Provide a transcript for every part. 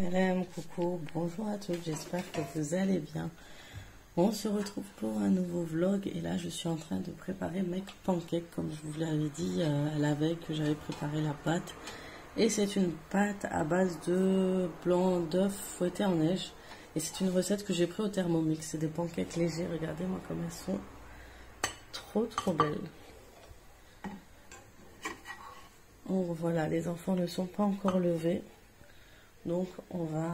Salam, coucou, bonjour à tous, j'espère que vous allez bien. On se retrouve pour un nouveau vlog et là je suis en train de préparer mes pancakes comme je vous l'avais dit la veille que j'avais préparé la pâte. Et c'est une pâte à base de blanc d'œuf fouetté en neige. Et c'est une recette que j'ai pris au Thermomix, c'est des pancakes légers, regardez-moi comme elles sont trop belles. Oh, voilà, les enfants ne sont pas encore levés. Donc on va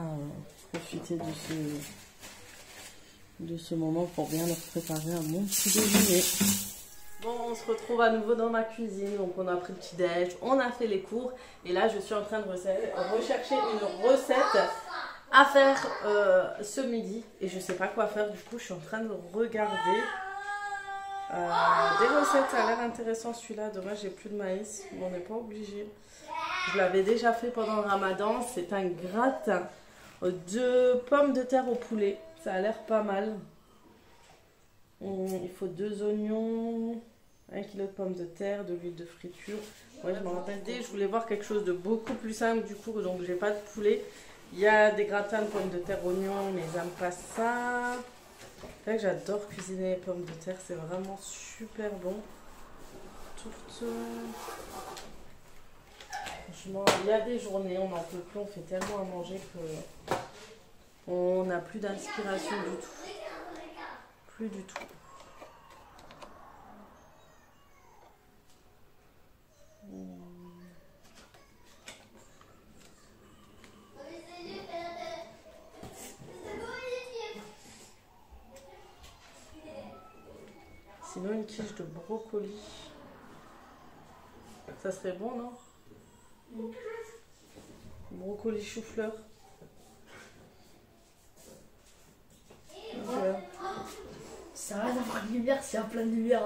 profiter de ce moment pour bien leur préparer un bon petit déjeuner. Bon, on se retrouve à nouveau dans ma cuisine. Donc on a pris le petit déj, on a fait les cours. Et là je suis en train de rechercher une recette à faire ce midi. Et je sais pas quoi faire, du coup je suis en train de regarder des recettes. Ça a l'air intéressant celui-là. Dommage j'ai plus de maïs, mais on n'est pas obligé. Je l'avais déjà fait pendant le ramadan. C'est un gratin de pommes de terre au poulet. Ça a l'air pas mal. Il faut 2 oignons, 1 kg de pommes de terre, de l'huile de friture. Ouais, je me rappelle je voulais voir quelque chose de beaucoup plus simple du coup. Donc j'ai pas de poulet. Il y a des gratins de pommes de terre, oignons, mais j'aime pas ça. C'est vrai que j'adore cuisiner les pommes de terre. C'est vraiment super bon. Franchement, il y a des journées, on n'en peut plus, on fait tellement à manger que on n'a plus d'inspiration du tout. Plus du tout. Sinon, une quiche de brocoli. Ça serait bon, non? Brocoli chou-fleur. Ça a rien à voir avec de lumière, c'est un plein de lumière.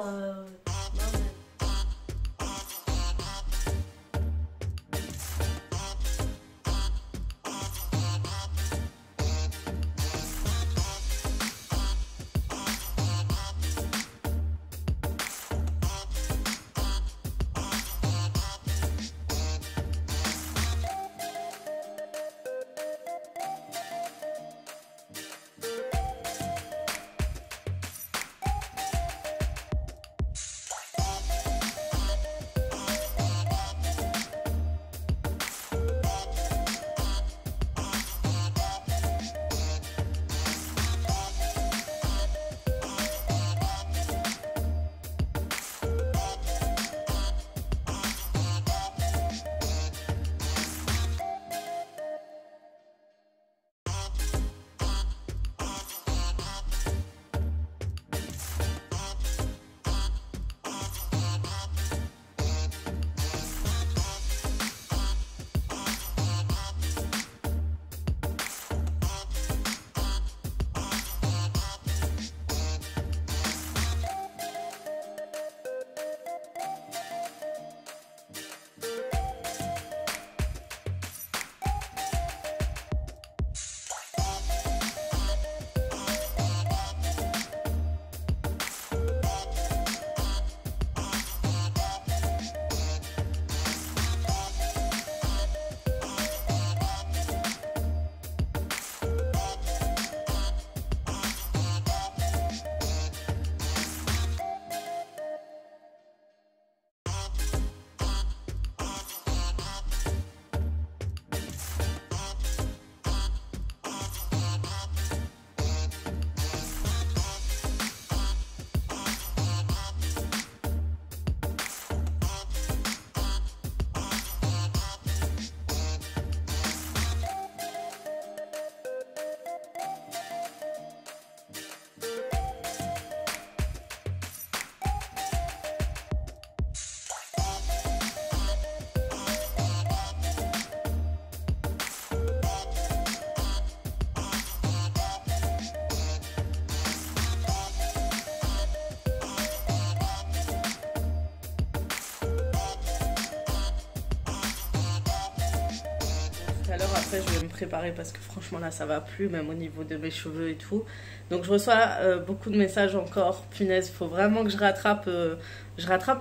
après je vais me préparer parce que franchement là ça va plus, même au niveau de mes cheveux et tout. Donc je reçois beaucoup de messages encore. Punaise, il faut vraiment que je rattrape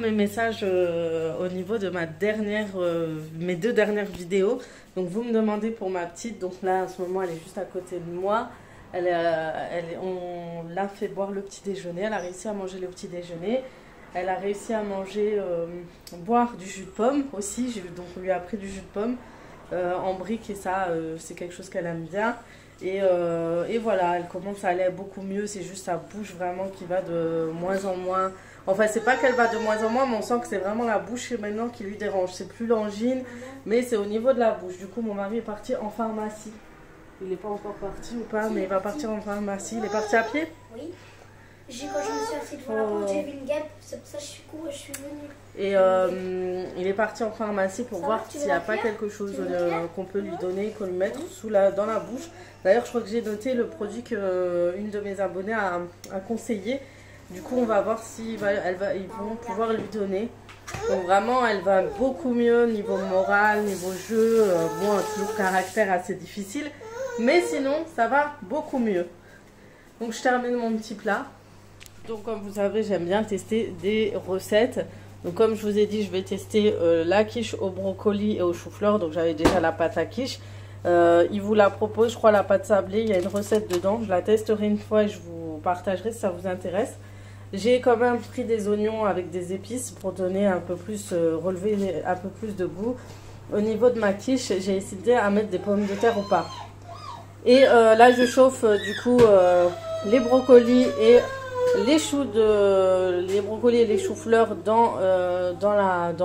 mes messages au niveau de mes 2 dernières vidéos. Donc vous me demandez pour ma petite, donc là en ce moment elle est juste à côté de moi. On l'a fait boire le petit déjeuner, elle a réussi à manger le petit déjeuner. Elle a réussi à manger, boire du jus de pomme aussi. Donc on lui a pris du jus de pomme en brique et ça c'est quelque chose qu'elle aime bien. Et voilà, elle commence à aller beaucoup mieux. C'est juste sa bouche vraiment qui va de moins en moins. Enfin, c'est pas qu'elle va de moins en moins, mais on sent que c'est vraiment la bouche maintenant qui lui dérange. C'est plus l'angine, mais c'est au niveau de la bouche. Du coup, mon mari est parti en pharmacie. Il n'est pas encore parti ou pas, mais il va partir en pharmacie. Il est parti à pied? Oui. Quand je me suis assise devant la porte, j'ai vu une guêpe, c'est pour ça que je suis courue et je suis venue. Et il est parti en pharmacie pour voir s'il n'y a pas quelque chose qu'on peut lui donner, qu'on lui mette dans la bouche. D'ailleurs, je crois que j'ai noté le produit qu'une de mes abonnées a conseillé. Du coup, on va voir si ils vont pouvoir lui donner. Donc vraiment, elle va beaucoup mieux niveau moral, niveau jeu. Bon, toujours caractère assez difficile. Mais sinon, ça va beaucoup mieux. Donc, je termine mon petit plat. Donc comme vous savez, j'aime bien tester des recettes. Donc comme je vous ai dit, je vais tester la quiche au brocoli et au chou-fleur. Donc j'avais déjà la pâte à quiche. Il vous la propose, je crois, la pâte sablée. Il y a une recette dedans. Je la testerai une fois et je vous partagerai si ça vous intéresse. J'ai quand même pris des oignons avec des épices pour donner un peu plus, relever un peu plus de goût. Au niveau de ma quiche, j'ai hésité à mettre des pommes de terre ou pas. Et là, je chauffe du coup les brocolis et les brocolis et les choux-fleurs dans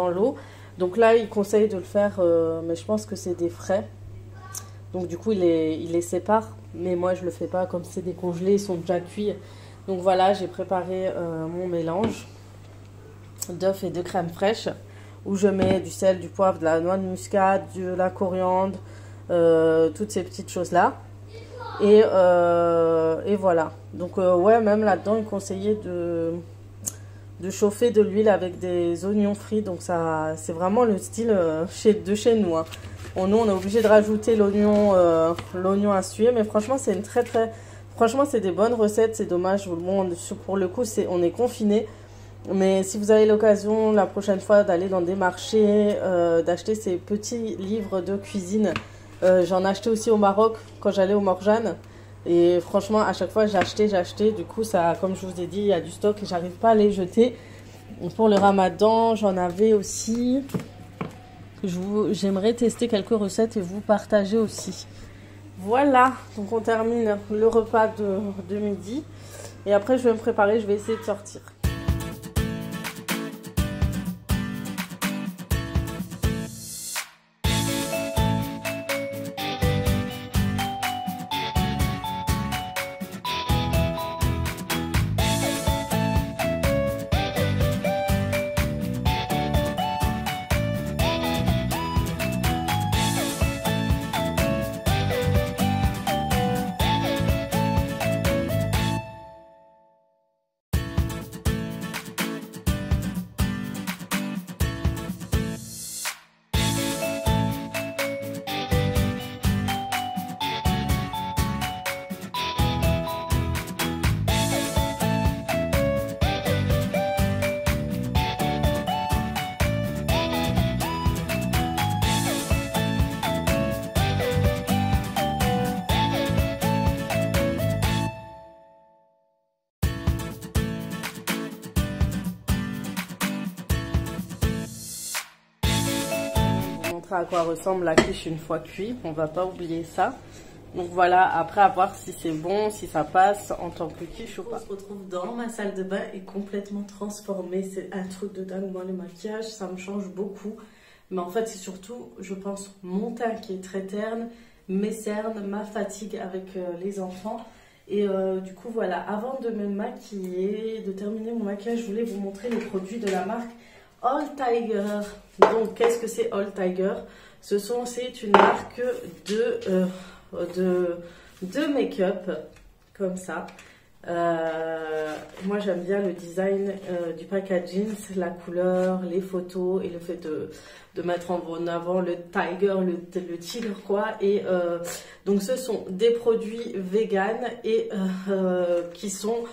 l'eau. Donc là, il conseille de le faire, mais je pense que c'est des frais. Donc du coup, il les sépare. Mais moi, je le fais pas, comme c'est décongelé, ils sont déjà cuits. Donc voilà, j'ai préparé mon mélange d'œufs et de crème fraîche, où je mets du sel, du poivre, de la noix de muscade, de la coriandre, toutes ces petites choses-là. Et voilà. Donc ouais, même là-dedans, il conseillait de chauffer de l'huile avec des oignons frits. Donc ça, c'est vraiment le style de chez nous. Hein. Nous, on est obligé de rajouter l'oignon à suer. Mais franchement, c'est franchement, c'est des bonnes recettes. C'est dommage. Bon, pour le coup, on est confinés. Mais si vous avez l'occasion la prochaine fois d'aller dans des marchés, d'acheter ces petits livres de cuisine. J'en achetais aussi au Maroc quand j'allais au Morjane. Et franchement, à chaque fois, j'ai acheté. Du coup, ça, comme je vous ai dit, il y a du stock et j'arrive pas à les jeter. Pour le ramadan, j'en avais aussi. J'aimerais tester quelques recettes et vous partager aussi. Voilà, donc on termine le repas de midi. Et après, je vais me préparer, je vais essayer de sortir. À quoi ressemble la quiche une fois cuit, on va pas oublier ça. Donc voilà, après à voir si c'est bon, si ça passe en tant que quiche ou pas. On se retrouve dans ma salle de bain et complètement transformée. C'est un truc de dingue. Moi, le maquillage, ça me change beaucoup. Mais en fait, c'est surtout, je pense, mon teint qui est très terne, mes cernes, ma fatigue avec les enfants. Et du coup, voilà, avant de me maquiller, de terminer mon maquillage, je voulais vous montrer les produits de la marque All Tiger. Donc, qu'est-ce que c'est All Tiger? C'est une marque de make-up, comme ça. Moi j'aime bien le design du packaging, la couleur, les photos et le fait de mettre en avant le tiger, le tigre quoi. Et donc ce sont des produits vegan et qui sont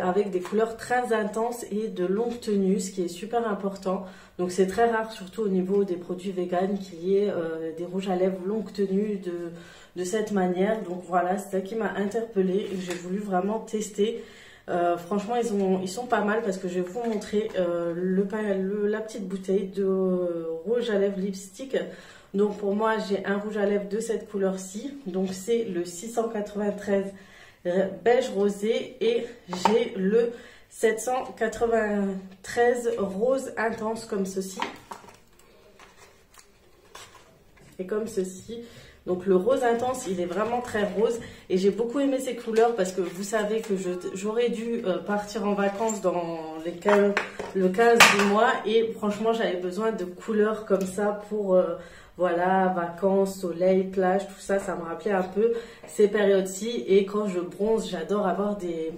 avec des couleurs très intenses et de longue tenue, ce qui est super important. Donc c'est très rare, surtout au niveau des produits vegan, qu'il y ait des rouges à lèvres longue tenue de cette manière. Donc voilà, c'est ça qui m'a interpellée et j'ai voulu vraiment tester. Franchement, ils sont pas mal parce que je vais vous montrer la petite bouteille de rouge à lèvres lipstick. Donc pour moi, j'ai un rouge à lèvres de cette couleur-ci. Donc c'est le 693 beige rosé et j'ai le 793 rose intense comme ceci. Et comme ceci. Donc le rose intense, il est vraiment très rose et j'ai beaucoup aimé ces couleurs parce que vous savez que j'aurais dû partir en vacances dans le 15 du mois et franchement j'avais besoin de couleurs comme ça pour voilà, vacances, soleil, plage, tout ça, ça me rappelait un peu ces périodes-ci. Et quand je bronze, j'adore avoir des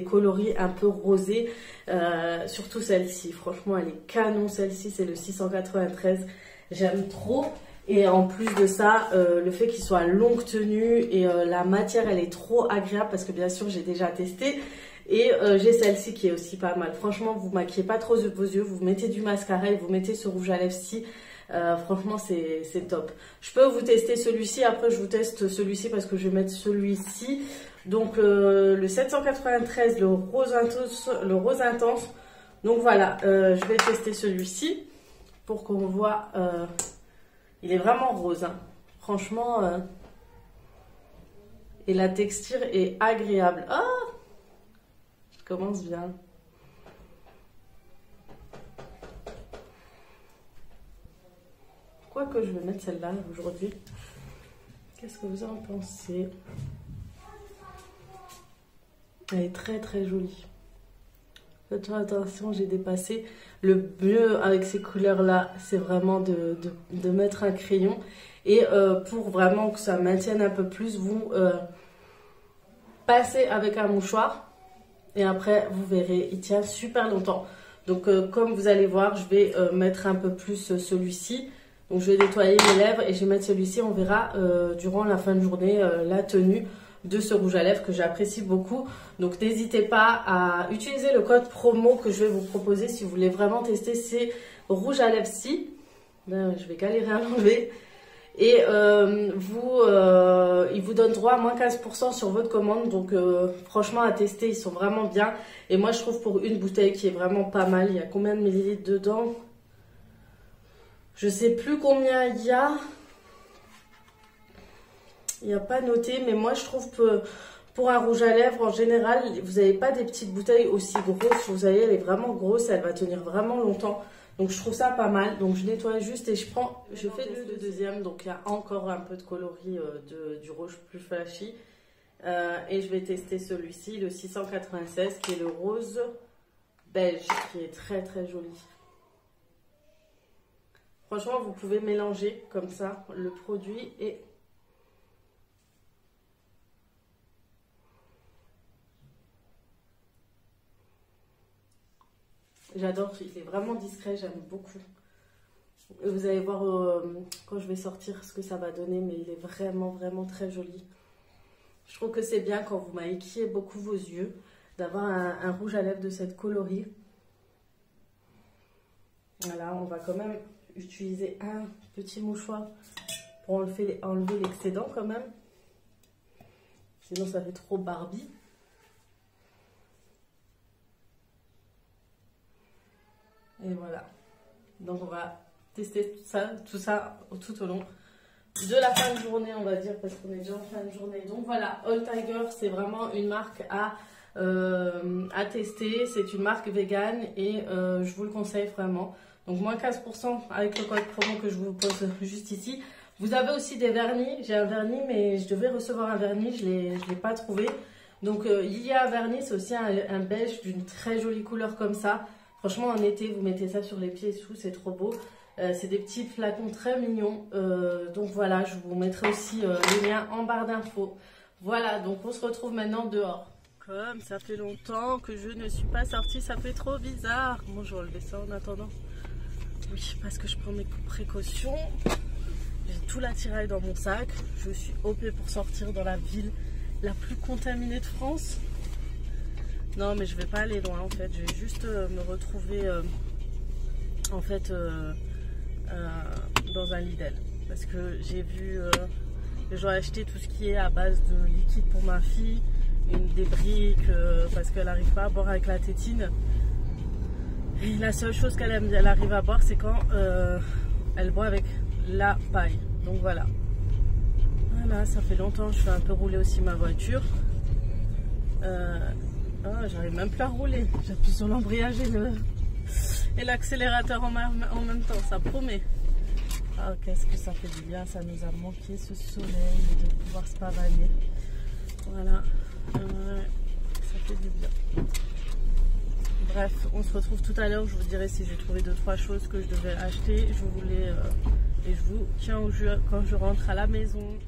coloris un peu rosés, surtout celle-ci. Franchement, elle est canon, celle-ci, c'est le 693. J'aime trop. Et en plus de ça, le fait qu'il soit longue tenue et la matière, elle est trop agréable parce que bien sûr, j'ai déjà testé. Et j'ai celle-ci qui est aussi pas mal. Franchement, vous maquillez pas trop vos yeux, vous mettez du mascara et vous mettez ce rouge à lèvres-ci. Franchement, c'est top. Je peux vous tester celui-ci. Après, je vous teste celui-ci parce que je vais mettre celui-ci. Donc, le 793, le rose intense. Donc, voilà, je vais tester celui-ci pour qu'on voit... il est vraiment rose, hein. Franchement, et la texture est agréable. Oh, je commence bien. Quoique je vais mettre celle-là aujourd'hui. Qu'est-ce que vous en pensez? Elle est très très jolie. Faites attention, j'ai dépassé. Le mieux avec ces couleurs-là, c'est vraiment de mettre un crayon. Et pour vraiment que ça maintienne un peu plus, vous passez avec un mouchoir. Et après, vous verrez, il tient super longtemps. Donc comme vous allez voir, je vais mettre un peu plus celui-ci. Donc je vais nettoyer mes lèvres et je vais mettre celui-ci. On verra durant la fin de journée la tenue de ce rouge à lèvres que j'apprécie beaucoup. Donc n'hésitez pas à utiliser le code promo que je vais vous proposer si vous voulez vraiment tester ces rouges à lèvres-ci. Je vais galérer à l'enlever. Et il vous donne droit à moins 15% sur votre commande. Donc franchement à tester, ils sont vraiment bien. Et moi je trouve pour une bouteille qui est vraiment pas mal. Il y a combien de millilitres dedans? Je sais plus combien il y a. Il n'y a pas noté, mais moi je trouve que pour un rouge à lèvres en général, vous n'avez pas des petites bouteilles aussi grosses. Vous savez, elle est vraiment grosse, elle va tenir vraiment longtemps. Donc je trouve ça pas mal. Donc je nettoie juste et je fais le deuxième. Donc il y a encore un peu de coloris du rouge plus flashy. Et je vais tester celui-ci, le 696, qui est le rose beige, qui est très très joli. Franchement, vous pouvez mélanger comme ça le produit et... J'adore, il est vraiment discret, j'aime beaucoup. Et vous allez voir quand je vais sortir ce que ça va donner, mais il est vraiment, vraiment très joli. Je trouve que c'est bien quand vous maquillez beaucoup vos yeux, d'avoir un rouge à lèvres de cette coloris. Voilà, on va quand même utiliser un petit mouchoir pour enlever l'excédent quand même. Sinon ça fait trop Barbie. Et voilà. Donc on va tester tout ça tout au long de la fin de journée, on va dire, parce qu'on est déjà en fin de journée. Donc voilà, All Tiger, c'est vraiment une marque à tester. C'est une marque vegan et je vous le conseille vraiment. Donc moins 15% avec le code promo que je vous pose juste ici. Vous avez aussi des vernis. J'ai un vernis, mais je devais recevoir un vernis, je l'ai pas trouvé. Donc il y a un vernis, c'est aussi un beige d'une très jolie couleur comme ça. Franchement, en été, vous mettez ça sur les pieds et tout, c'est trop beau. C'est des petits flacons très mignons. Donc voilà, je vous mettrai aussi les liens en barre d'infos. Voilà, donc on se retrouve maintenant dehors. Comme ça fait longtemps que je ne suis pas sortie, ça fait trop bizarre. Bon, je vais enlever ça en attendant. Oui, parce que je prends mes précautions. J'ai tout l'attirail dans mon sac. Je suis OP pour sortir dans la ville la plus contaminée de France. Non, mais je vais pas aller loin en fait. Je vais juste me retrouver en fait dans un Lidl. Parce que j'ai vu que j'aurais acheté tout ce qui est à base de liquide pour ma fille. Des briques parce qu'elle n'arrive pas à boire avec la tétine. Et la seule chose qu'elle arrive à boire, c'est quand elle boit avec la paille. Donc voilà. Voilà, ça fait longtemps. Je fais un peu rouler aussi ma voiture. J'arrive même plus à rouler. J'appuie sur l'embrayage et l'accélérateur en même temps. Ça promet. Ah, qu'est-ce que ça fait du bien. Ça nous a manqué ce soleil de pouvoir se pavaner. Voilà. Ça fait du bien. Bref, on se retrouve tout à l'heure. Je vous dirai si j'ai trouvé 2-3 choses que je devais acheter. Et je vous tiens au jeu quand je rentre à la maison.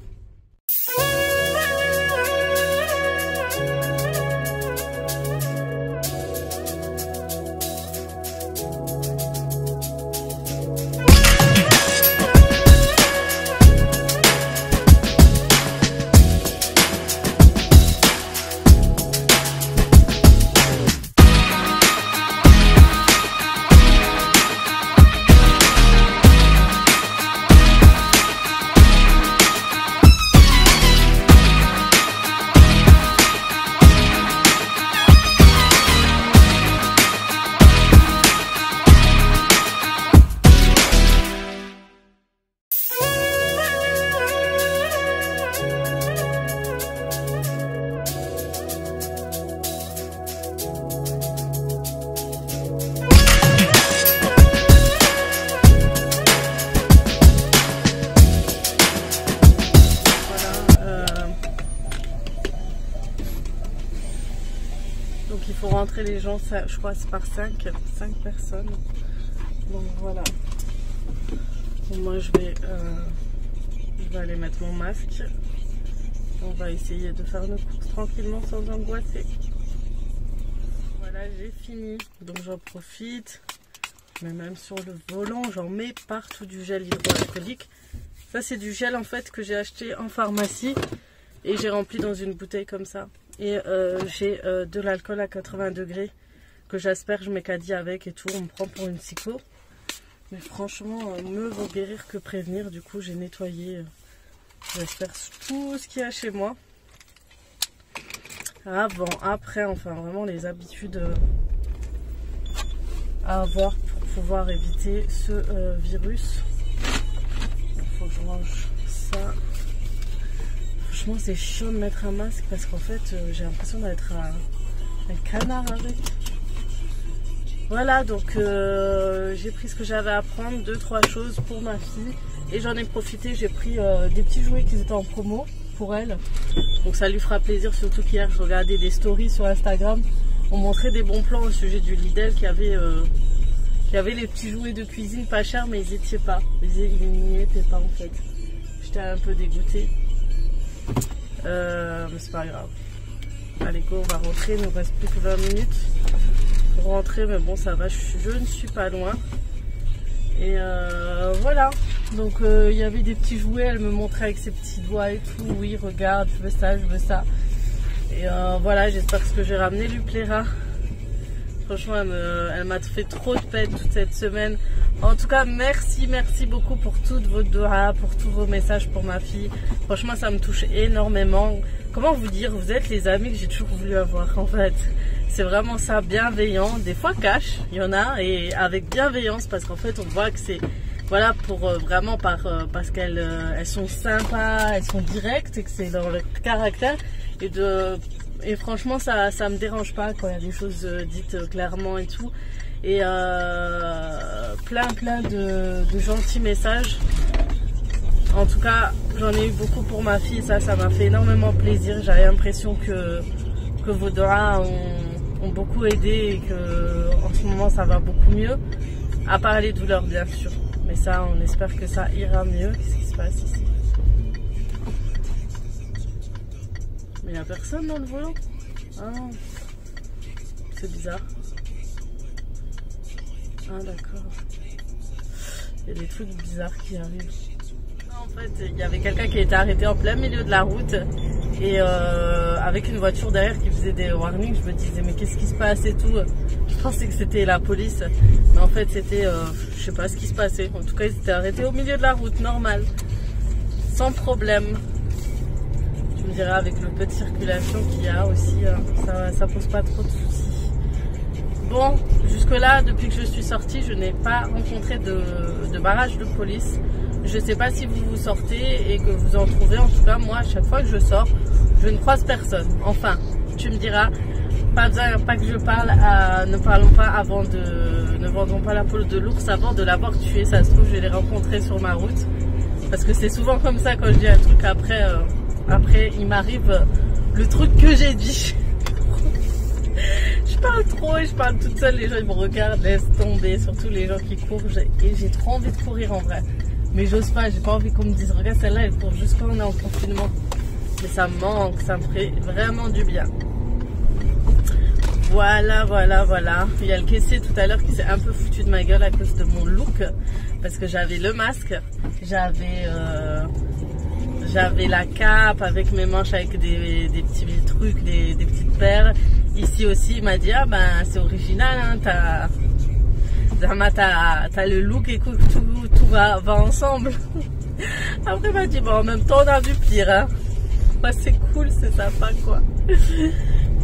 Donc il faut rentrer les gens, je crois c'est par 5 personnes. Donc voilà. Donc moi je vais aller mettre mon masque. On va essayer de faire nos courses tranquillement sans angoisser. Voilà, j'ai fini. Donc j'en profite. Mais même sur le volant, j'en mets partout du gel hydroalcoolique. Ça c'est du gel en fait que j'ai acheté en pharmacie. Et j'ai rempli dans une bouteille comme ça. Et j'ai de l'alcool à 80 degrés que j'asperge mes caddies avec et tout. On me prend pour une psycho. Mais franchement, mieux vaut guérir que prévenir. Du coup, j'ai nettoyé, j'espère, tout ce qu'il y a chez moi. Avant, après, enfin vraiment les habitudes à avoir pour pouvoir éviter ce virus. Il faut que je mange ça. Franchement, c'est chiant de mettre un masque parce qu'en fait, j'ai l'impression d'être un canard avec. Voilà, donc j'ai pris ce que j'avais à prendre, 2-3 choses pour ma fille. Et j'en ai profité, j'ai pris des petits jouets qui étaient en promo pour elle. Donc ça lui fera plaisir, surtout qu'hier, je regardais des stories sur Instagram. On montrait des bons plans au sujet du Lidl qui avait les petits jouets de cuisine pas chers, mais ils n'y étaient pas. Ils n'y étaient pas en fait. J'étais un peu dégoûtée. Mais c'est pas grave. Allez go, on va rentrer, il nous reste plus que 20 minutes pour rentrer, mais bon ça va, je ne suis pas loin. Et voilà, donc il y avait des petits jouets, elle me montrait avec ses petits doigts et tout. Oui, regarde, je veux ça, je veux ça. Et voilà, j'espère que ce que j'ai ramené lui plaira. Franchement, elle m'a fait trop de peine toute cette semaine. En tout cas, merci beaucoup pour toutes vos doigts, pour tous vos messages pour ma fille. Franchement, ça me touche énormément. Comment vous dire, vous êtes les amis que j'ai toujours voulu avoir en fait. C'est vraiment ça, bienveillant. Des fois cash, il y en a, et avec bienveillance parce qu'en fait, on voit que c'est voilà pour vraiment parce qu'elles sont sympas, elles sont directes et que c'est dans leur caractère et franchement ça me dérange pas quand il y a des choses dites clairement et tout. Et plein de gentils messages. En tout cas, j'en ai eu beaucoup pour ma fille, ça m'a fait énormément plaisir. J'avais l'impression que vos doigts ont beaucoup aidé et que en ce moment ça va beaucoup mieux. À part les douleurs bien sûr. Mais ça, on espère que ça ira mieux. Qu'est-ce qui se passe ici? Mais il n'y a personne dans le volant? Ah, c'est bizarre. Ah d'accord. Il y a des trucs bizarres qui arrivent. En fait, il y avait quelqu'un qui était arrêté en plein milieu de la route et avec une voiture derrière qui faisait des warnings. Je me disais mais qu'est-ce qui se passe et tout. Je pensais que c'était la police, mais en fait c'était, je sais pas ce qui se passait. En tout cas, ils étaient arrêtés au milieu de la route, normal, sans problème. Je me dirais avec le peu de circulation qu'il y a aussi, ça pose pas trop de soucis. Bon, jusque là, depuis que je suis sortie, je n'ai pas rencontré de barrage de police. Je ne sais pas si vous sortez et que vous en trouvez. En tout cas, moi, à chaque fois que je sors, je ne croise personne. Enfin, tu me diras, pas que je parle, ne parlons pas avant ne vendons pas la peau de l'ours avant de l'avoir tué. Ça se trouve, je vais les rencontrer sur ma route. Parce que c'est souvent comme ça quand je dis un truc après il m'arrive le truc que j'ai dit. Je parle trop et je parle toute seule. Les gens ils me regardent, laissent tomber, surtout les gens qui courent. Et j'ai trop envie de courir en vrai. Mais j'ose pas, j'ai pas envie qu'on me dise regarde celle-là elle court juste quand on est en confinement. Mais ça me manque, ça me ferait vraiment du bien. Voilà. Il y a le caissier tout à l'heure qui s'est un peu foutu de ma gueule à cause de mon look. Parce que j'avais le masque, j'avais la cape avec mes manches avec des petits trucs, des petites perles. Ici aussi il m'a dit ah ben c'est original hein, t'as le look, écoute, tout va ensemble. Après, il m'a dit, bon, en même temps, on a vu pire, hein. Ouais, c'est cool, c'est sympa, quoi.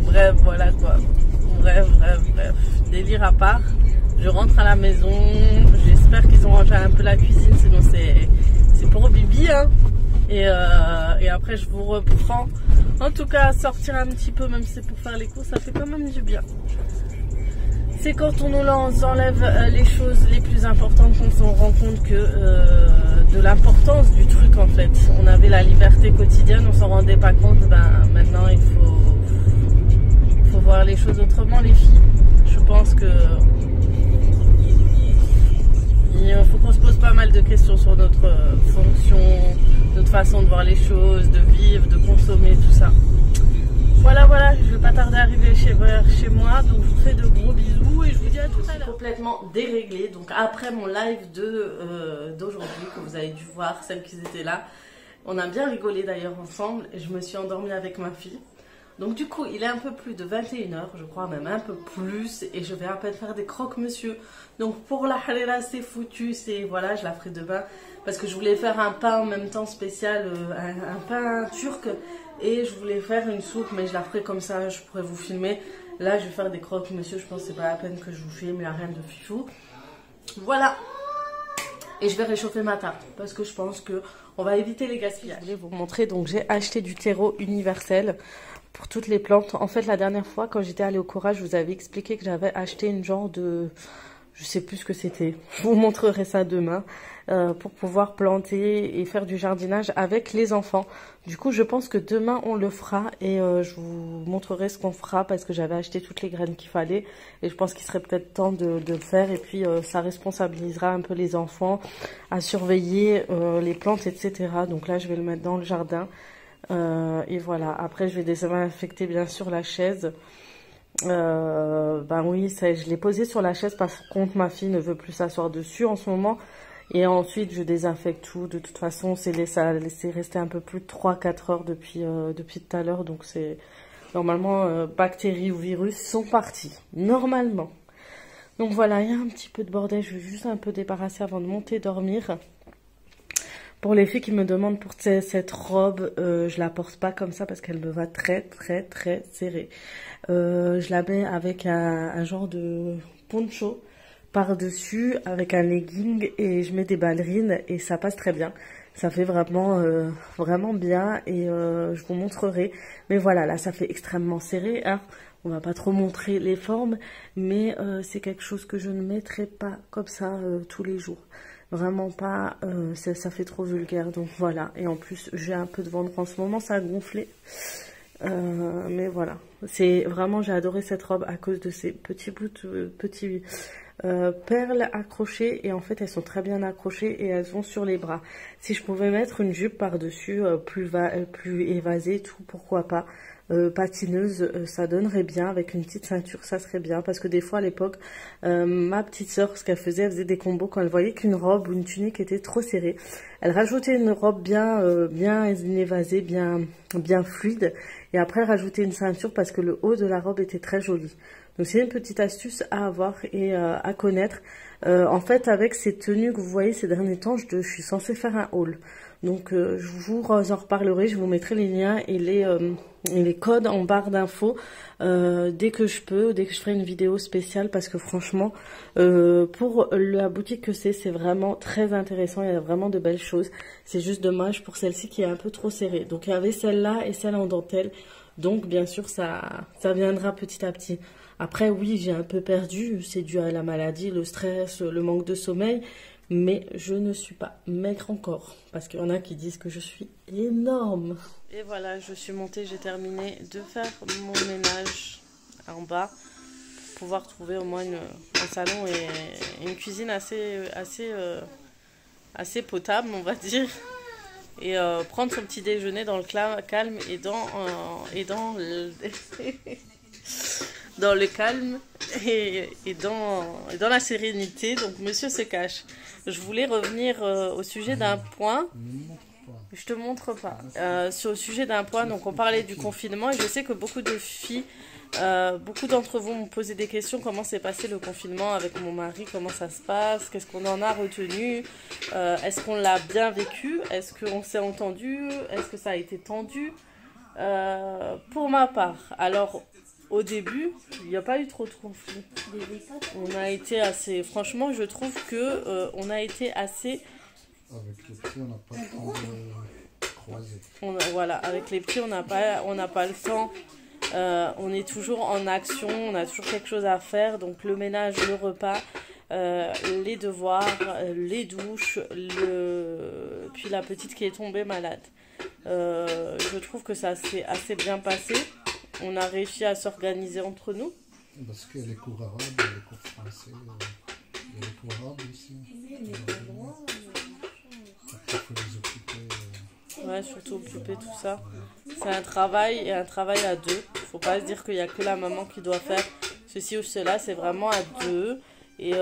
Bref, voilà, quoi. Bref. Délire à part. Je rentre à la maison. J'espère qu'ils ont rangé un peu la cuisine, sinon c'est pour Bibi, hein. Et après, je vous reprends. En tout cas, sortir un petit peu, même si c'est pour faire les courses, ça fait quand même du bien. C'est quand on nous enlève les choses les plus importantes qu'on se rend compte de l'importance du truc en fait. On avait la liberté quotidienne, on s'en rendait pas compte. Ben, maintenant il faut voir les choses autrement les filles. Je pense que il faut qu'on se pose pas mal de questions sur notre fonction, notre façon de voir les choses, de vivre, de consommer, tout ça. Voilà, je vais pas tarder à arriver chez moi, donc je vous fais de gros bisous et je vous dis à tout à l'heure. Complètement déréglée, donc après mon live d'aujourd'hui que vous avez dû voir, celles qui étaient là, on a bien rigolé d'ailleurs ensemble et je me suis endormie avec ma fille. Donc du coup, il est un peu plus de 21 h, je crois même un peu plus, et je vais à peine faire des croque-monsieur. Donc pour la harira, c'est foutu, voilà, je la ferai demain parce que je voulais faire un pain en même temps spécial, un pain turc. Et je voulais faire une soupe, mais je la ferai comme ça, je pourrais vous filmer. Là, je vais faire des croque-monsieur, je pense que c'est pas la peine que je vous filme, il n'y a rien de fifou. Voilà. Et je vais réchauffer ma table, parce que je pense qu'on va éviter les gaspillages. Je voulais vous montrer, donc j'ai acheté du terreau universel pour toutes les plantes. En fait, la dernière fois, quand j'étais allée au Courage, je vous avais expliqué que j'avais acheté une genre de... Je sais plus ce que c'était. Je vous montrerai ça demain pour pouvoir planter et faire du jardinage avec les enfants. Du coup, je pense que demain, on le fera et je vous montrerai ce qu'on fera parce que j'avais acheté toutes les graines qu'il fallait. Et je pense qu'il serait peut-être temps de le faire. Et puis, ça responsabilisera un peu les enfants à surveiller les plantes, etc. Donc là, je vais le mettre dans le jardin. Et voilà. Après, je vais désinfecter bien sûr la chaise. Ben oui, je l'ai posé sur la chaise parce que ma fille ne veut plus s'asseoir dessus en ce moment. Et ensuite, je désinfecte tout. De toute façon, ça a laissé rester un peu plus de 3-4 heures depuis tout à l'heure. Donc, c'est normalement, bactéries ou virus sont partis. Normalement. Donc, voilà, il y a un petit peu de bordel. Je vais juste un peu débarrasser avant de monter dormir. Pour les filles qui me demandent pour cette robe, je la porte pas comme ça parce qu'elle me va très serrée. Je la mets avec un genre de poncho par-dessus avec un legging et je mets des ballerines et ça passe très bien. Ça fait vraiment bien et je vous montrerai. Mais voilà, là ça fait extrêmement serré, hein. On va pas trop montrer les formes, mais c'est quelque chose que je ne mettrai pas comme ça tous les jours. Vraiment pas, ça fait trop vulgaire, donc voilà. Et en plus, j'ai un peu de ventre en ce moment, ça a gonflé. Mais voilà, c'est vraiment, j'ai adoré cette robe à cause de ces petits bouts, petits perles accrochées et en fait elles sont très bien accrochées et elles vont sur les bras. Si je pouvais mettre une jupe par-dessus plus évasée, tout, pourquoi pas. Patineuse, ça donnerait bien avec une petite ceinture, ça serait bien parce que des fois à l'époque ma petite sœur, ce qu'elle faisait des combos quand elle voyait qu'une robe ou une tunique était trop serrée, elle rajoutait une robe bien évasée, bien fluide, et après elle rajoutait une ceinture parce que le haut de la robe était très joli. Donc c'est une petite astuce à avoir et à connaître. En fait, avec ces tenues que vous voyez ces derniers temps, je suis censée faire un haul. Donc je vous en reparlerai, je vous mettrai les liens et les codes en barre d'infos dès que je peux, dès que je ferai une vidéo spéciale, parce que franchement, pour la boutique que c'est vraiment très intéressant, il y a vraiment de belles choses. C'est juste dommage pour celle-ci qui est un peu trop serrée. Donc il y avait celle-là et celle en dentelle, donc bien sûr ça viendra petit à petit. Après oui, j'ai un peu perdu, c'est dû à la maladie, le stress, le manque de sommeil, mais je ne suis pas maigre encore, parce qu'il y en a qui disent que je suis énorme. Et voilà, je suis montée, j'ai terminé de faire mon ménage en bas, pour pouvoir trouver au moins un salon et une cuisine assez potable, on va dire. Et prendre son petit déjeuner dans le calme et dans le calme et dans la sérénité. Donc monsieur se cache. Je voulais revenir au sujet d'un point. Je te montre pas. Sur le sujet d'un point, donc on parlait du confinement et je sais que beaucoup de filles, beaucoup d'entre vous m'ont posé des questions. Comment s'est passé le confinement avec mon mari? Comment ça se passe? Qu'est-ce qu'on en a retenu? Est-ce qu'on l'a bien vécu? Est-ce qu'on s'est entendu? Est-ce que ça a été tendu? Pour ma part, alors au début, il n'y a pas eu trop de conflits. On a été assez, franchement, je trouve que on a été assez. Avec les petits, on n'a pas le temps de croiser. Voilà, avec les petits, on n'a pas le temps. On est toujours en action, on a toujours quelque chose à faire. Donc le ménage, le repas, les devoirs, les douches, puis la petite qui est tombée malade. Je trouve que ça s'est assez bien passé. On a réussi à s'organiser entre nous. Parce qu'il y a les cours arabes, il y a les cours français, il y a les cours arabes aussi. Après, il faut les occuper. Ouais, surtout occuper tout ça. C'est un travail et un travail à deux. Il ne faut pas se dire qu'il n'y a que la maman qui doit faire ceci ou cela. C'est vraiment à deux. Et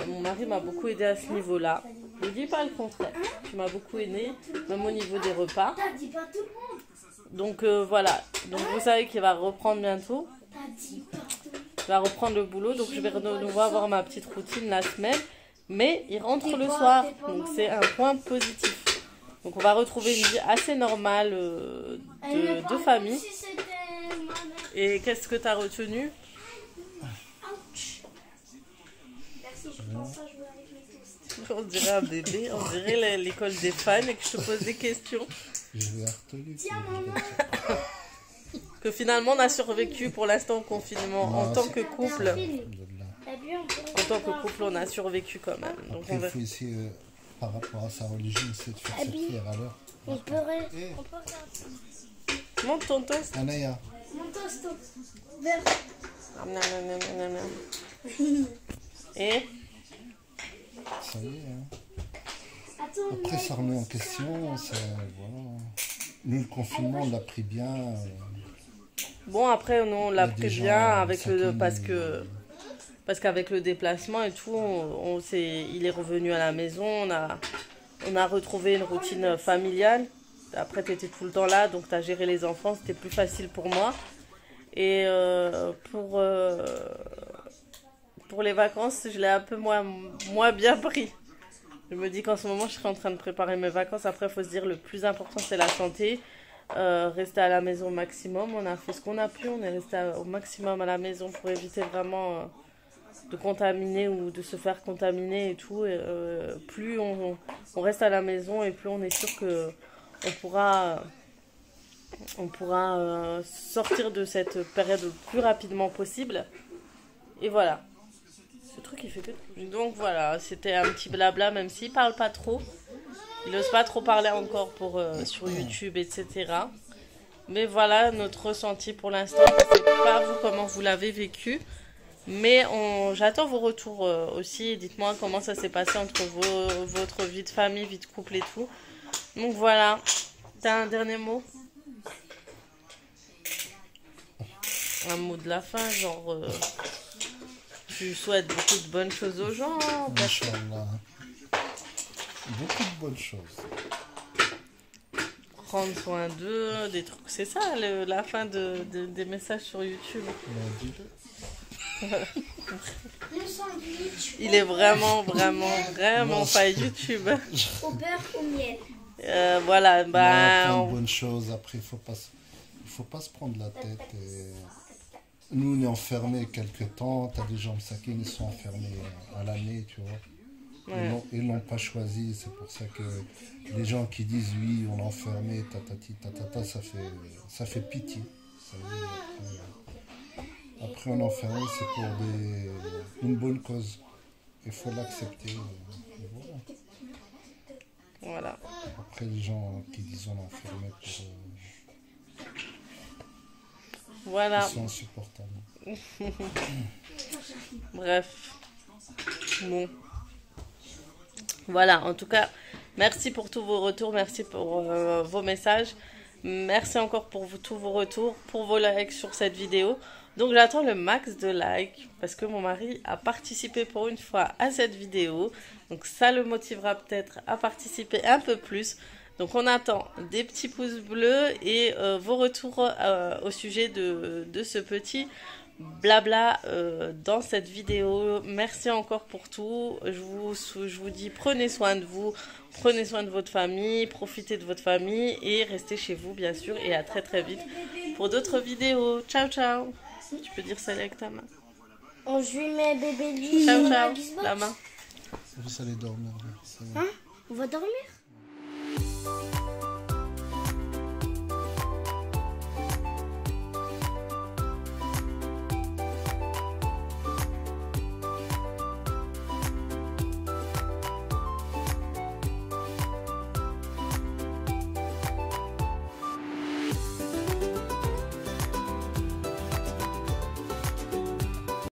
mon mari m'a beaucoup aidé à ce niveau-là. Je ne dis pas le contraire. Tu m'as beaucoup aidé, même au niveau des repas. Donc voilà. Donc vous savez qu'il va reprendre bientôt. Il va reprendre le boulot. Donc je vais de nouveau avoir ma petite routine la semaine. Mais il rentre le soir. Donc c'est un point positif. Donc on va retrouver une vie assez normale de famille. Et qu'est-ce que tu as retenu? On dirait un bébé, on dirait l'école des fans et que je te pose des questions. Je vais retenu. Que finalement on a survécu pour l'instant au confinement. En tant que couple, on a survécu quand même. Donc après, il faut essayer, par rapport à sa religion, essayer de faire ses prières à l'heure. On peut regarder. Monte ton toast. Anaya. Mon toast vert. Et ça y est, hein. Après, ça remet en question. Ça, voilà. Nous, le confinement, on l'a pris bien. Bon, après, nous, on l'a pris bien avec parce qu'avec le déplacement et tout, il est revenu à la maison. On a retrouvé une routine familiale. Après, tu étais tout le temps là, donc tu as géré les enfants. C'était plus facile pour moi. Et pour les vacances, je l'ai un peu moins bien pris. Je me dis qu'en ce moment, je serai en train de préparer mes vacances. Après, il faut se dire, le plus important, c'est la santé. Rester à la maison au maximum. On a fait ce qu'on a pu. On est resté au maximum à la maison pour éviter vraiment de contaminer ou de se faire contaminer et tout. Et, plus on reste à la maison et plus on est sûr que on pourra sortir de cette période le plus rapidement possible. Et voilà. Ce truc, il fait que... Donc voilà, c'était un petit blabla, même s'il parle pas trop. Il n'ose pas trop parler encore sur YouTube, etc. Mais voilà notre ressenti pour l'instant. Je ne sais pas vous comment vous l'avez vécu. Mais j'attends vos retours aussi. Dites-moi comment ça s'est passé entre votre vie de famille, vie de couple et tout. Donc voilà. T'as un dernier mot? Un mot de la fin, genre... tu souhaites beaucoup de bonnes choses aux gens. Inch'Allah. Beaucoup de bonnes choses. Prendre soin d'eux, des trucs. C'est ça la fin des messages sur YouTube. Le sandwich. Il est vraiment pas YouTube. Au beurre, au miel. Voilà, plein de bonnes choses. Après, il faut pas se prendre la tête. Nous, on est enfermés quelque temps. Tu as des gens sakines, ils sont enfermés à l'année, tu vois. Ouais. Ils l'ont pas choisi. C'est pour ça que les gens qui disent oui, on est enfermé, tatata, ça fait pitié. Ça veut dire, après, on est enfermé, c'est pour une bonne cause. Il faut l'accepter. Voilà. Après, les gens qui disent on est enfermé, Voilà. ils sont insupportables. Bref. Bon. Voilà, en tout cas, merci pour tous vos retours, merci pour vos messages. Merci encore pour tous vos retours, pour vos likes sur cette vidéo. Donc j'attends le max de likes parce que mon mari a participé pour une fois à cette vidéo. Donc ça le motivera peut-être à participer un peu plus. Donc on attend des petits pouces bleus et vos retours au sujet de ce petit blabla dans cette vidéo. Merci encore pour tout. Je vous dis prenez soin de vous, prenez soin de votre famille, profitez de votre famille et restez chez vous bien sûr. Et à très très vite pour d'autres vidéos. Ciao ciao. Tu peux dire salut avec ta main. On joue mes bébés lits. Ciao ciao. La main. Vous allez dormir. Hein? On va dormir?